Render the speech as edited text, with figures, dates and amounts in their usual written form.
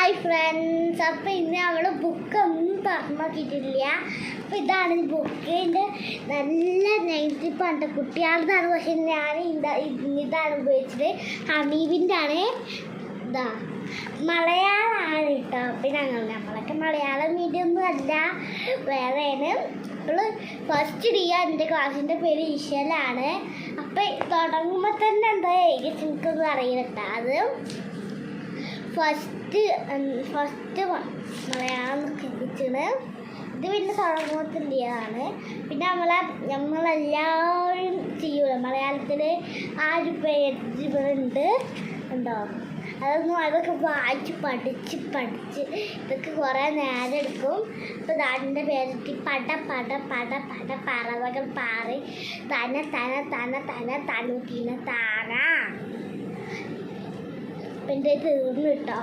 Hi friends. അപ്പോൾ ഇന്ന് നമ്മൾ ബുക്കൊന്നും തുറന്നോക്കിയിട്ടില്ല. അപ്പോൾ ഇതാണ് ബുക്ക്. ഇതിൻ്റെ നല്ല നെഗറ്റീവാണ് കുട്ടികളുടെതാണ്. പക്ഷേ ഞാൻ ഇതാണ് ഉപയോഗിച്ചത്. ഹമീബിൻ്റെ ആണ്. ഇതാ മലയാളമാണ് കേട്ടോ. പിന്നെ നമ്മളൊക്കെ മലയാളം മീഡിയം ഒന്നും അല്ല, വേറെയാണ്. അപ്പോൾ ഫസ്റ്റ് ഡി എൻ്റെ ക്ലാസ്സിൻ്റെ പേര് ഈശ്വലാണ്. അപ്പോൾ തുടങ്ങുമ്പോൾ തന്നെ എന്താ എനിക്കൊന്നും അറിയില്ല കേട്ടോ. അത് ഫസ്റ്റ് മലയാളം കേൾപ്പിച്ചത്. ഇത് പിന്നെ തുടങ്ങത്തിൻ്റെതാണ്. പിന്നെ നമ്മളെല്ലാവരും ചെയ്യൂല മലയാളത്തിൽ ആ ഒരു പേരുണ്ട് ഉണ്ടോ. അതൊക്കെ വായിച്ച് പഠിച്ച് ഇതൊക്കെ കുറേ നേരം എടുക്കും. അപ്പോൾ അതിൻ്റെ പേരിട്ട് പറവകൾ പാറി തനൂട്ടീന താന. പിന്നെ തീർന്നു കേട്ടോ.